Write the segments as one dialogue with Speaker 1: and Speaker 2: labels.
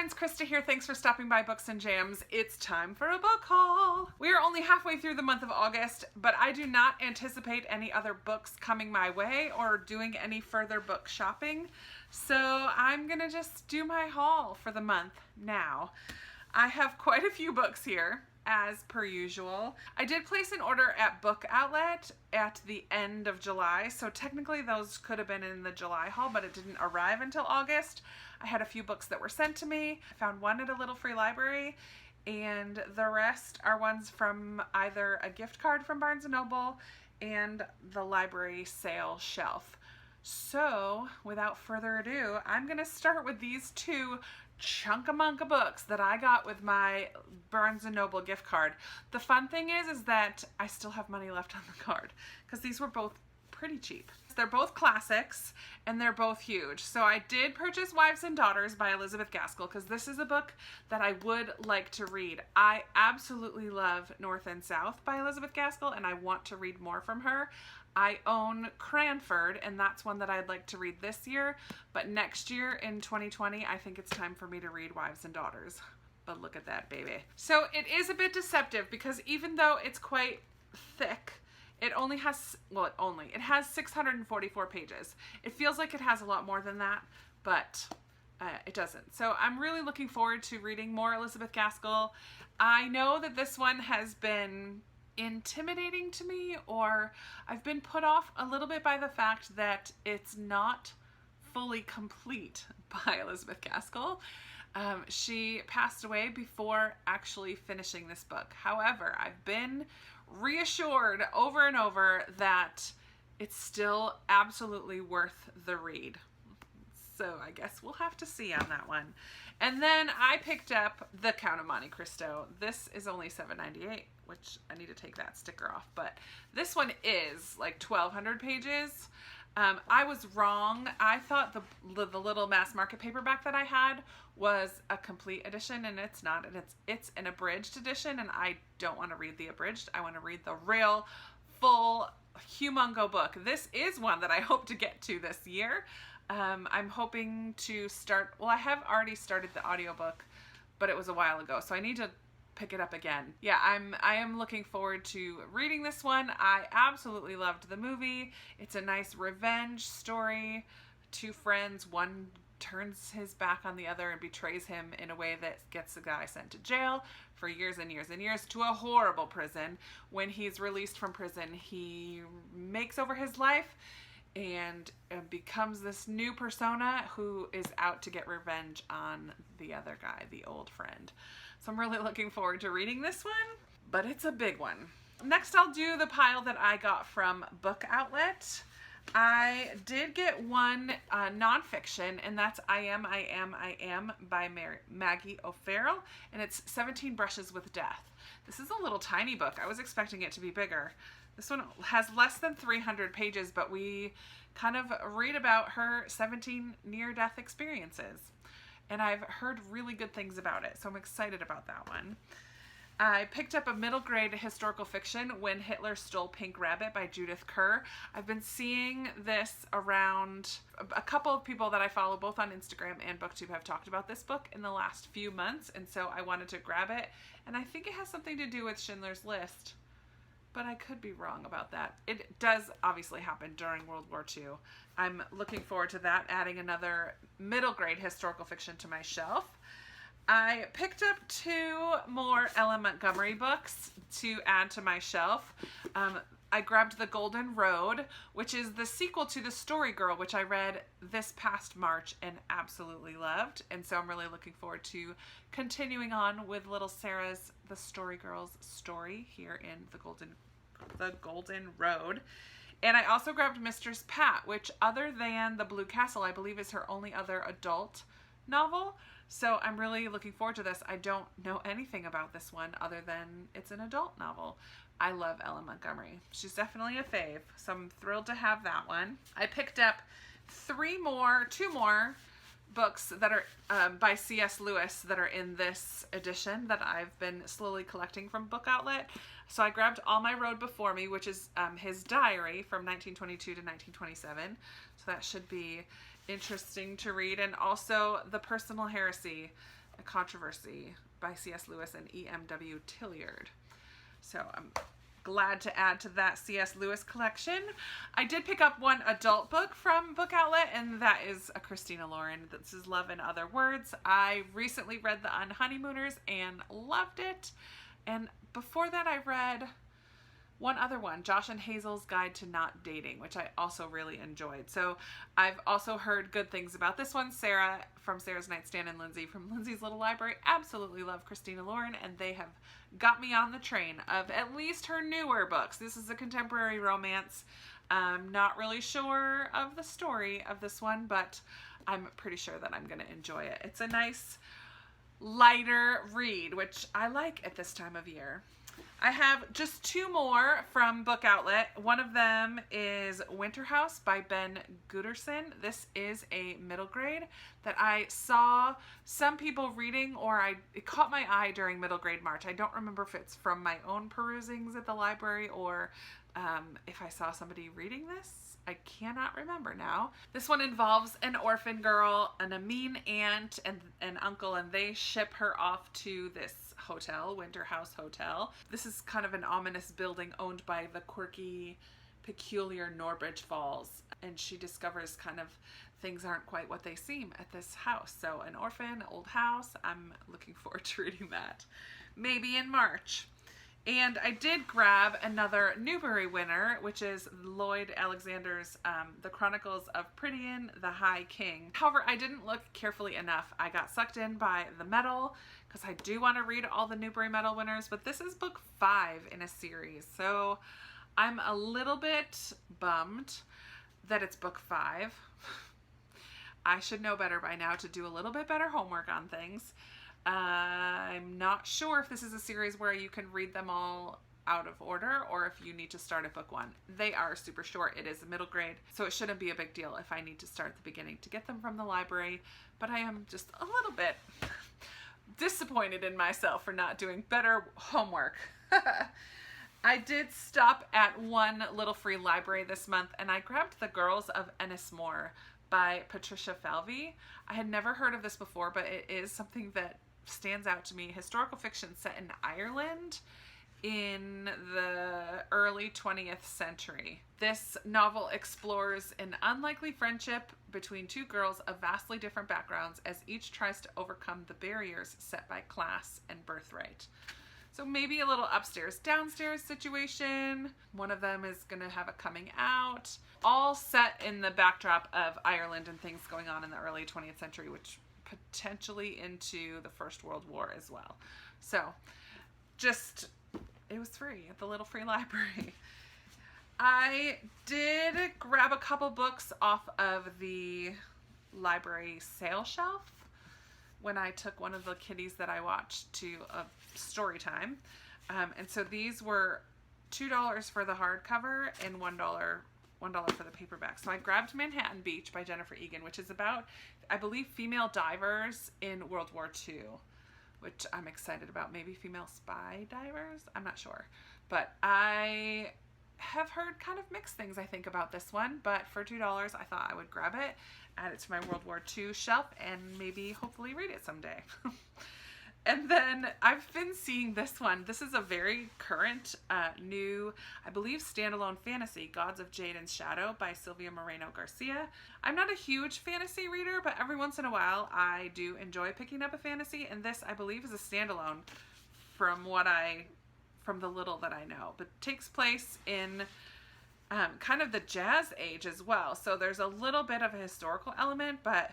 Speaker 1: friends, Krista here. Thanks for stopping by Books and Jams. It's time for a book haul. We are only halfway through the month of August, but I do not anticipate any other books coming my way or doing any further book shopping. So I'm gonna just do my haul for the month now. I have quite a few books here, as per usual. I did place an order at Book Outlet at the end of July, so technically those could have been in the July haul, but it didn't arrive until August. I had a few books that were sent to me. I found one at a little free library, and the rest are ones from either a gift card from Barnes & Noble and the library sale shelf. So without further ado, I'm gonna start with these two chunkamunka books that I got with my Barnes & Noble gift card. The fun thing is that I still have money left on the card because these were both pretty cheap. They're both classics and they're both huge. So I did purchase Wives and Daughters by Elizabeth Gaskell because this is a book that I would like to read. I absolutely love North and South by Elizabeth Gaskell and I want to read more from her. I own Cranford, and that's one that I'd like to read this year, but next year in 2020, I think it's time for me to read Wives and Daughters. But look at that, baby. So it is a bit deceptive because even though it's quite thick, it only has, it has 644 pages. It feels like it has a lot more than that, but it doesn't. So I'm really looking forward to reading more Elizabeth Gaskell. I know that this one has been intimidating to me, or I've been put off a little bit by the fact that it's not fully complete by Elizabeth Gaskell. She passed away before actually finishing this book. However, I've been reassured over and over that it's still absolutely worth the read. So I guess we'll have to see on that one. And then I picked up The Count of Monte Cristo. This is only $7.98, which I need to take that sticker off, but this one is like 1,200 pages. I was wrong. I thought the little mass market paperback that I had was a complete edition, and it's not. And it's an abridged edition, and I don't want to read the abridged. I want to read the real, full, humongo book. This is one that I hope to get to this year. I'm hoping to start, well, I have already started the audiobook, but it was a while ago, so I need to pick it up again. Yeah, I am looking forward to reading this one. I absolutely loved the movie. It's a nice revenge story. Two friends, one turns his back on the other and betrays him in a way that gets the guy sent to jail for years and years and years, to a horrible prison. When he's released from prison, he makes over his life and becomes this new persona who is out to get revenge on the other guy, the old friend. So I'm really looking forward to reading this one, but it's a big one. Next, I'll do the pile that I got from Book Outlet. I did get one nonfiction, and that's I Am by Maggie O'Farrell, and it's 17 Brushes with Death. This is a little tiny book. I was expecting it to be bigger. This one has less than 300 pages, but we kind of read about her 17 near-death experiences. And I've heard really good things about it, so I'm excited about that one. I picked up a middle grade historical fiction, When Hitler Stole Pink Rabbit by Judith Kerr. I've been seeing this around, a couple of people that I follow both on Instagram and BookTube have talked about this book in the last few months, and so I wanted to grab it. And I think it has something to do with Schindler's List, but I could be wrong about that. It does obviously happen during World War II. I'm looking forward to that, adding another middle grade historical fiction to my shelf. I picked up two more Ella Montgomery books to add to my shelf. I grabbed The Golden Road, which is the sequel to The Story Girl, which I read this past March and absolutely loved. And so I'm really looking forward to continuing on with little Sarah's The Story Girl's story here in The Golden Road. And I also grabbed Mistress Pat, which other than The Blue Castle, I believe is her only other adult novel. So I'm really looking forward to this. I don't know anything about this one other than it's an adult novel. I love Ella Montgomery. She's definitely a fave, so I'm thrilled to have that one. I picked up two more books that are by C.S. Lewis that are in this edition that I've been slowly collecting from Book Outlet. So I grabbed All My Road Before Me, which is his diary from 1922 to 1927. So that should be interesting to read. And also The Personal Heresy A Controversy by C.S. Lewis and E.M.W. Tilliard. So I'm glad to add to that C.S. Lewis collection. I did pick up one adult book from Book Outlet, and that is a Christina Lauren. This is Love in Other Words. I recently read The Unhoneymooners and loved it. And before that, I read one other one, Josh and Hazel's Guide to Not Dating, which I also really enjoyed. So I've also heard good things about this one. Sarah from Sarah's Nightstand and Lindsay from Lindsay's Little Library absolutely love Christina Lauren, and they have got me on the train of at least her newer books. This is a contemporary romance. I'm not really sure of the story of this one, but I'm pretty sure that I'm going to enjoy it. It's a nice, lighter read, which I like at this time of year. I have just two more from Book Outlet. One of them is Winter House by Ben Gutterson. This is a middle grade that I saw some people reading, or it caught my eye during middle grade March. I don't remember if it's from my own perusings at the library or if I saw somebody reading this. I cannot remember now. This one involves an orphan girl and a mean aunt and an uncle, and they ship her off to this hotel, Winter House Hotel. This is kind of an ominous building owned by the quirky, peculiar Norbridge Falls, and she discovers kind of things aren't quite what they seem at this house. So an orphan, old house. I'm looking forward to reading that. Maybe in March. And I did grab another Newbery winner, which is Lloyd Alexander's The Chronicles of Prydian, the High King. However, I didn't look carefully enough. I got sucked in by the medal because I do want to read all the Newbery Medal winners, but this is book 5 in a series. So I'm a little bit bummed that it's book 5. I should know better by now to do a little bit better homework on things. I'm not sure if this is a series where you can read them all out of order or if you need to start at book 1. They are super short. It is a middle grade, so it shouldn't be a big deal if I need to start at the beginning to get them from the library, but I am just a little bit disappointed in myself for not doing better homework. I did stop at one little free library this month, and I grabbed The Girls of Ennismore by Patricia Falvey. I had never heard of this before, but it is something that stands out to me. Historical fiction set in Ireland in the early 20th century. This novel explores an unlikely friendship between two girls of vastly different backgrounds as each tries to overcome the barriers set by class and birthright. So maybe a little upstairs, downstairs situation. One of them is going to have a coming out. All set in the backdrop of Ireland and things going on in the early 20th century, which potentially into the First World War as well. So it was free at the little free library. I did grab a couple books off of the library sale shelf when I took one of the kiddies that I watched to a story time. And so these were $2 for the hardcover and $1 for the paperback. So I grabbed Manhattan Beach by Jennifer Egan, which is about, I believe, female divers in World War II, which I'm excited about. Maybe female spy divers? I'm not sure. But I have heard kind of mixed things, I think, about this one. But for $2, I thought I would grab it, add it to my World War II shelf, and maybe hopefully read it someday. And then I've been seeing this one. This is a very current, new, I believe, standalone fantasy, Gods of Jade and Shadow by Silvia Moreno Garcia. I'm not a huge fantasy reader, but every once in a while I do enjoy picking up a fantasy, and this, I believe, is a standalone from the little that I know, but takes place in kind of the jazz age as well. So there's a little bit of a historical element, but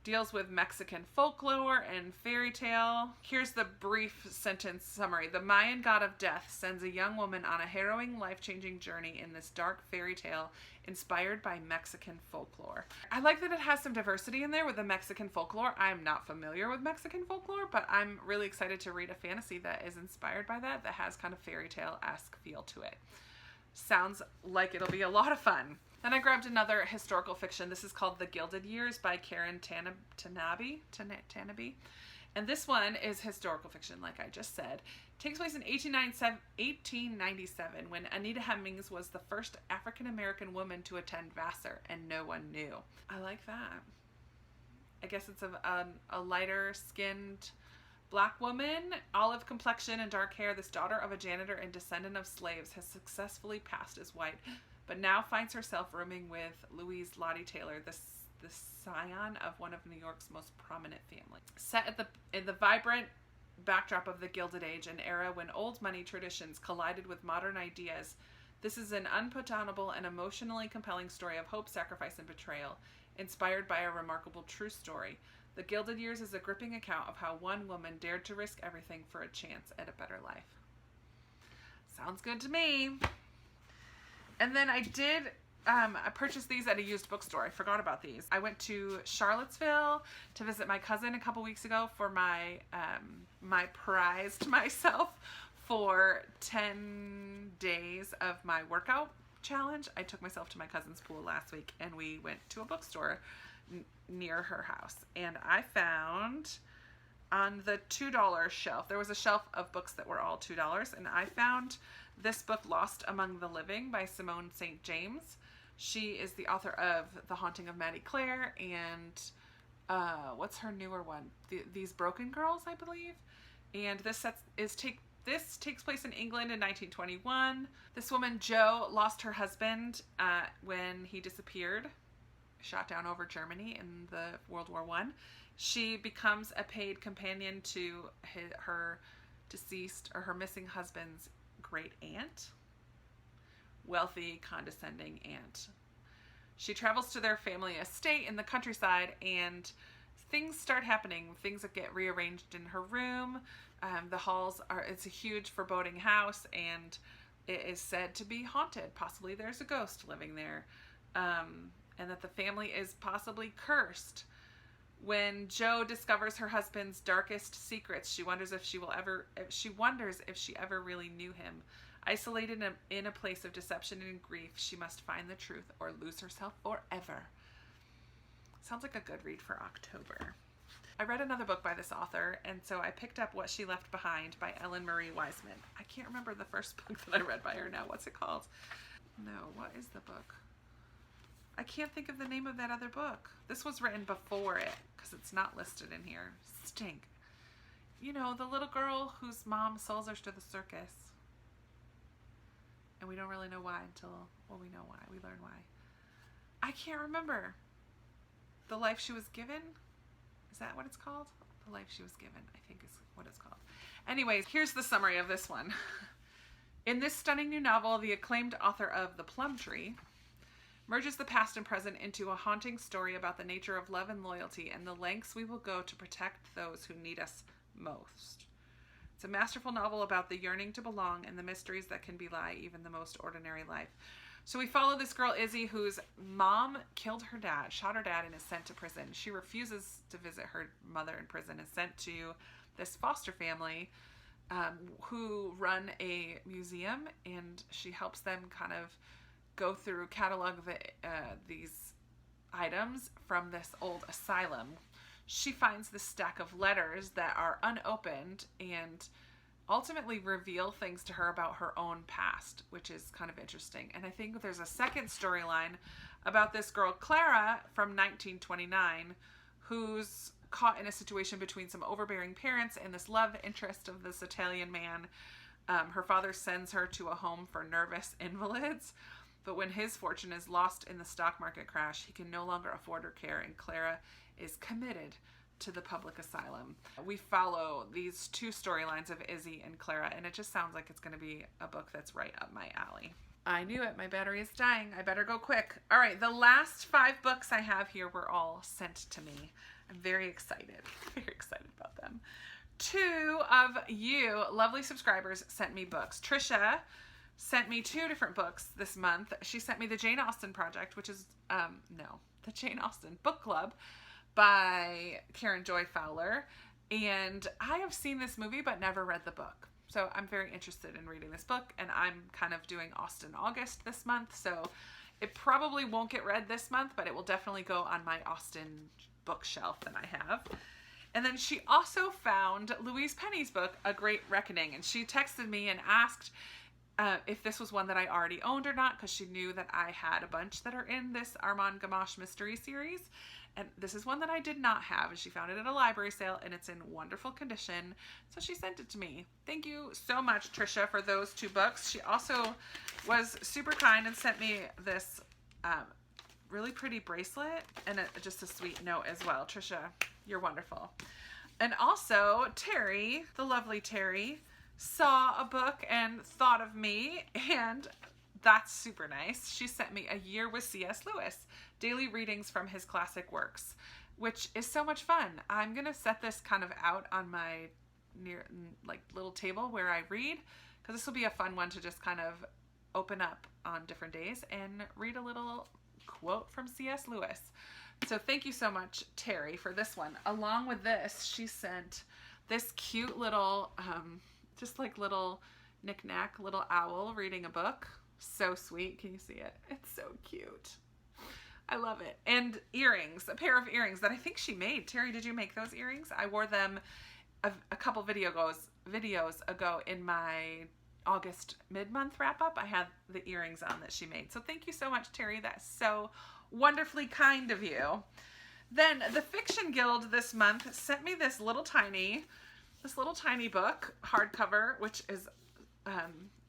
Speaker 1: deals with Mexican folklore and fairy tale. Here's the brief sentence summary. The Mayan god of death sends a young woman on a harrowing, life-changing journey in this dark fairy tale inspired by Mexican folklore. I like that it has some diversity in there with the Mexican folklore. I'm not familiar with Mexican folklore, but I'm really excited to read a fantasy that is inspired by that has kind of fairy tale-esque feel to it. Sounds like it'll be a lot of fun. Then I grabbed another historical fiction. This is called The Gilded Years by Karen Tanabe. And this one is historical fiction, like I just said. It takes place in 1897 when Anita Hemmings was the first African-American woman to attend Vassar, and no one knew. I like that. I guess it's a lighter skinned Black woman, olive complexion and dark hair, this daughter of a janitor and descendant of slaves has successfully passed as white, but now finds herself rooming with Louise Lottie Taylor, the scion of one of New York's most prominent families. Set in the vibrant backdrop of the Gilded Age, an era when old money traditions collided with modern ideas, this is an unputdownable and emotionally compelling story of hope, sacrifice, and betrayal, inspired by a remarkable true story. The Gilded Years is a gripping account of how one woman dared to risk everything for a chance at a better life. Sounds good to me. And then I purchased these at a used bookstore. I forgot about these. I went to Charlottesville to visit my cousin a couple weeks ago for my prize to myself for 10 days of my workout challenge. I took myself to my cousin's pool last week and we went to a bookstore near her house, and I found on the $2 shelf, there was a shelf of books that were all $2, and I found this book, Lost Among the Living by Simone St James. She is the author of The Haunting of Maddie Clare and what's her newer one? These Broken Girls, I believe. And this takes place in England in 1921. This woman, Jo, lost her husband when he disappeared, shot down over Germany in the World War I. She becomes a paid companion to her deceased or her missing husband's great aunt, wealthy, condescending aunt. She travels to their family estate in the countryside, and things start happening. Things that get rearranged in her room. The halls it's a huge foreboding house, and it is said to be haunted. Possibly there's a ghost living there. And that the family is possibly cursed. When Jo discovers her husband's darkest secrets, she wonders if she ever really knew him. Isolated in a place of deception and grief, she must find the truth or lose herself forever. Sounds like a good read for October. I read another book by this author, and so I picked up What She Left Behind by Ellen Marie Wiseman. I can't remember the first book that I read by her now. What's it called? No, what is the book? I can't think of the name of that other book. This was written before it, because it's not listed in here. Stink. You know, the little girl whose mom sells her to the circus. And we don't really know why until, well, we know why. We learn why. I can't remember. The Life She Was Given? Is that what it's called? The Life She Was Given, I think is what it's called. Anyways, here's the summary of this one. In this stunning new novel, the acclaimed author of The Plum Tree merges the past and present into a haunting story about the nature of love and loyalty and the lengths we will go to protect those who need us most. It's a masterful novel about the yearning to belong and the mysteries that can belie even the most ordinary life. So we follow this girl, Izzy, whose mom killed her dad, shot her dad, and is sent to prison. She refuses to visit her mother in prison and is sent to this foster family who run a museum, and she helps them kind of go through, catalog these items from this old asylum. She finds this stack of letters that are unopened and ultimately reveal things to her about her own past, which is kind of interesting. And I think there's a second storyline about this girl, Clara, from 1929, who's caught in a situation between some overbearing parents and this love interest of this Italian man. Her father sends her to a home for nervous invalids. But when his fortune is lost in the stock market crash, he can no longer afford her care, and Clara is committed to the public asylum. We follow these two storylines of Izzy and Clara, and it just sounds like it's going to be a book that's right up my alley. I knew it. My battery is dying. I better go quick. All right, the last 5 books I have here were all sent to me. I'm very excited. Very excited about them. 2 of you lovely subscribers sent me books. Trisha sent me 2 different books this month. She sent me the Jane Austen Project, which is, the Jane Austen Book Club by Karen Joy Fowler. And I have seen this movie but never read the book. So I'm very interested in reading this book, and I'm kind of doing Austen August this month. So it probably won't get read this month, but it will definitely go on my Austen bookshelf that I have. And then she also found Louise Penny's book, A Great Reckoning. And she texted me and asked if this was one that I already owned or not, because she knew that I had a bunch that are in this Armand Gamache mystery series. And this is one that I did not have, and she found it at a library sale, and it's in wonderful condition, so she sent it to me. Thank you so much, Trisha, for those 2 books. She also was super kind and sent me this really pretty bracelet and just a sweet note as well. Trisha, you're wonderful. And also, Terry, the lovely Terry, saw a book and thought of me, and that's super nice. She sent me A Year with C.S. Lewis, daily readings from his classic works, which is so much fun. I'm going to set this kind of out on my little table where I read, because this will be a fun one to just kind of open up on different days and read a little quote from C.S. Lewis. So thank you so much, Terry, for this one. Along with this, she sent this cute little, just like little knick-knack, little owl reading a book. So sweet. Can you see it? It's so cute. I love it. And earrings, a pair of earrings that I think she made. Terry, did you make those earrings? I wore them a couple videos ago in my August mid-month wrap-up. I had the earrings on that she made. So thank you so much, Terry. That's so wonderfully kind of you. Then the Fiction Guild this month sent me this little tiny book, hardcover, which is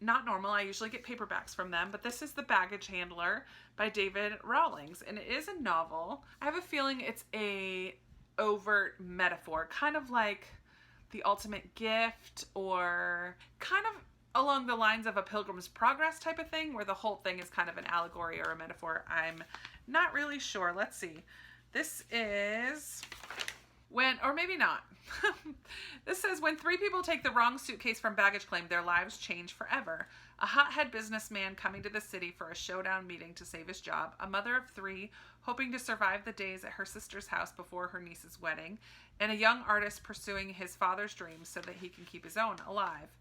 Speaker 1: not normal. I usually get paperbacks from them, but this is The Baggage Handler by David Rawlings, and it is a novel. I have a feeling it's a overt metaphor, kind of like The Ultimate Gift, or kind of along the lines of a Pilgrim's Progress type of thing, where the whole thing is kind of an allegory or a metaphor. I'm not really sure. Let's see. This is when, or maybe not. This says, when 3 people take the wrong suitcase from baggage claim, their lives change forever. A hothead businessman coming to the city for a showdown meeting to save his job. A mother of 3 hoping to survive the days at her sister's house before her niece's wedding. And a young artist pursuing his father's dreams so that he can keep his own alive.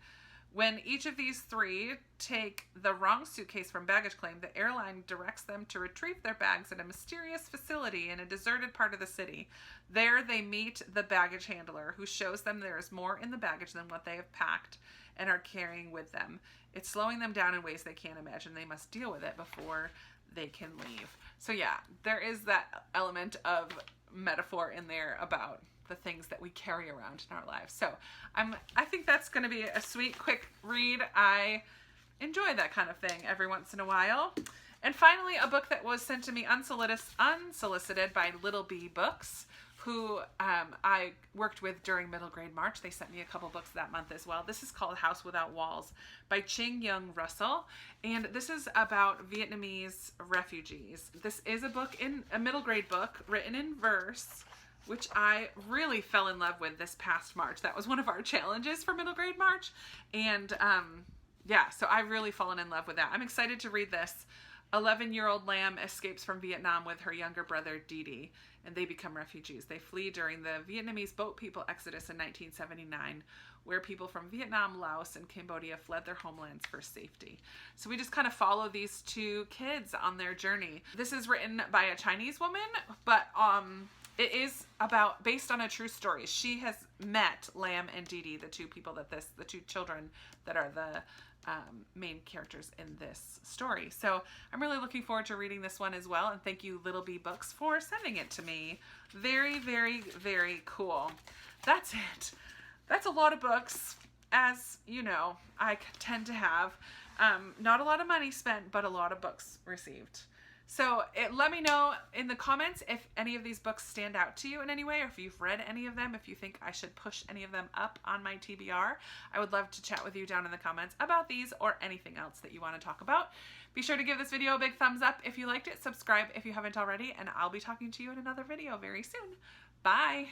Speaker 1: When each of these 3 take the wrong suitcase from baggage claim, the airline directs them to retrieve their bags at a mysterious facility in a deserted part of the city. There they meet the baggage handler, who shows them there is more in the baggage than what they have packed and are carrying with them. It's slowing them down in ways they can't imagine. They must deal with it before they can leave. So yeah, there is that element of metaphor in there about the things that we carry around in our lives. So I think that's going to be a sweet, quick read. I enjoy that kind of thing every once in a while. And finally, a book that was sent to me unsolicited by Little Bee Books, who I worked with during middle grade March. They sent me a couple books that month as well. This is called House Without Walls by Ching Young Russell. And this is about Vietnamese refugees. This is a middle grade book written in verse, which I really fell in love with this past March. That was one of our challenges for middle grade March. And yeah, so I've really fallen in love with that. I'm excited to read this. 11-year-old Lam escapes from Vietnam with her younger brother Didi, and they become refugees. They flee during the Vietnamese boat people exodus in 1979, where people from Vietnam, Laos, and Cambodia fled their homelands for safety. So we just kind of follow these 2 kids on their journey. This is written by a Chinese woman, but it is based on a true story. She has met Lam and Didi, the 2 children that are the main characters in this story. So I'm really looking forward to reading this one as well. And thank you, Little Bee Books, for sending it to me. Very, very, very cool. That's it. That's a lot of books, as you know, I tend to have. Not a lot of money spent, but a lot of books received. So let me know in the comments if any of these books stand out to you in any way, or if you've read any of them, if you think I should push any of them up on my TBR. I would love to chat with you down in the comments about these or anything else that you want to talk about. Be sure to give this video a big thumbs up if you liked it, subscribe if you haven't already, and I'll be talking to you in another video very soon. Bye!